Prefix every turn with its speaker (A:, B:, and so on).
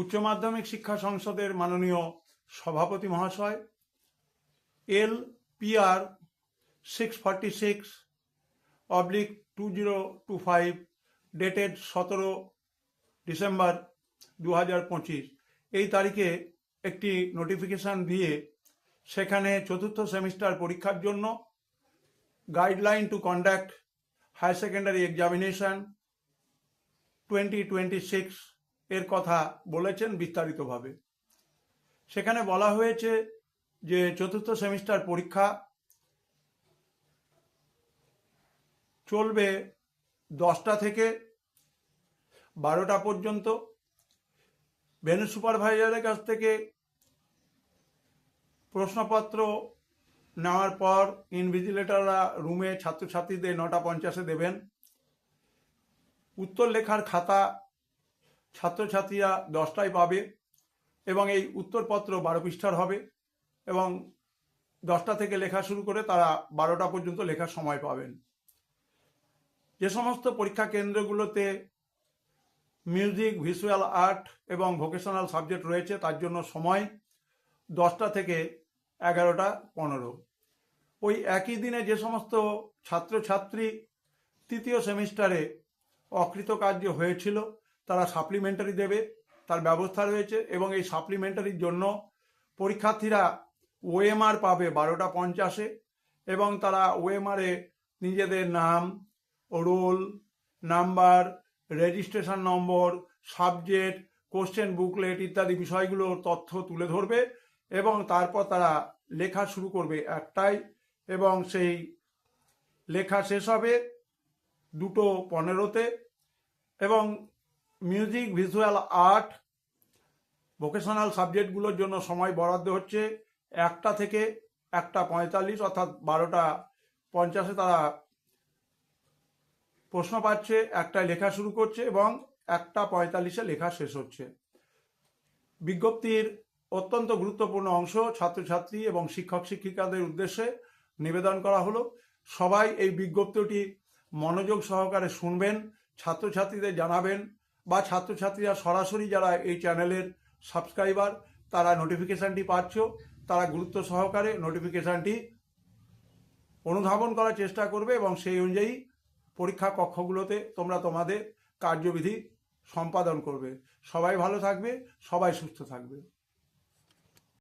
A: উচ্চ মাধ্যমিক শিক্ষা সংসদের মাননীয় সভাপতি মহাশয় LPR 646/2025 ডেটেড 17 ডিসেম্বর 2025 এই তারিখে একটি নোটিফিকেশন দিয়ে সেখানে চতুর্থ সেমিস্টার পরীক্ষার জন্য guideline to conduct higher secondary examination 2026 এর কথা বলেছেন বিস্তারিতভাবে। সেখানে বলা হয়েছে যে চতুর্থ সেমিস্টার পরীক্ষা চলবে 10টা থেকে 12টা পর্যন্ত। ভেন্যু সুপারভাইজারের কাছ থেকে প্রশ্নপত্র নেওয়ার পর ইনভিজিলেটররা রুমে ছাত্রছাত্রীদের 9:50 দেবেন। উত্তর লেখার খাতা ছাত্রছাত্রীরা 10টায় পাবে এবং এই উত্তরপত্র 12 পৃষ্ঠার হবে এবং 10টা থেকে লেখা শুরু করে তারা 12টা পর্যন্ত লেখার সময় পাবেন। যে সমস্ত পরীক্ষা কেন্দ্রগুলোতে মিউজিক, ভিজুয়াল আর্ট এবং ভোকেশনাল সাবজেক্ট রয়েছে তার জন্য সময় 10টা থেকে 11:15। ওই একই দিনে যে সমস্ত ছাত্রছাত্রী তৃতীয় সেমিস্টারে অকৃতকার্য হয়েছিল তারা সাপ্লিমেন্টারি দেবে, তার ব্যবস্থা রয়েছে এবং এই সাপ্লিমেন্টারির জন্য পরীক্ষার্থীরা OMR পাবে 12:50 এবং তারা OMR-এ নিজেদের নাম, roll number, registration number, subject, question booklet ইত্যাদি বিষয়গুলোর তথ্য তুলে ধরবে এবং তারপর তারা লেখা শুরু করবে 1টায় এবং সেই লেখা শেষ হবে 2:15 এবং মিউজিক, ভিজুয়াল আর্ট, ভোকেশনাল সাবজেক্টগুলোর জন্য সময় বরাদ্দ হচ্ছে 1টা থেকে 1:45 অর্থাৎ 12:50 তারা প্রশ্ন পাচ্ছে, 1টায় লেখা শুরু করছে এবং 1:45 লেখা শেষ হচ্ছে। বিজ্ঞপ্তির অত্যন্ত গুরুত্বপূর্ণ অংশ ছাত্রছাত্রী এবং শিক্ষক শিক্ষিকাদের উদ্দেশ্যে নিবেদন করা হলো। সবাই এই বিজ্ঞপ্তিটি মনোযোগ সহকারে শুনবেন, ছাত্রছাত্রীদের জানাবেন বা ছাত্রছাত্রীরা সরাসরি যারা এই চ্যানেলের সাবস্ক্রাইবার তারা নোটিফিকেশানটি পাচ্ছ তারা গুরুত্ব সহকারে নোটিফিকেশানটি অনুধাবন করার চেষ্টা করবে এবং সেই অনুযায়ী পরীক্ষা কক্ষগুলোতে তোমরা তোমাদের কার্যবিধি সম্পাদন করবে। সবাই ভালো থাকবে, সবাই সুস্থ থাকবে।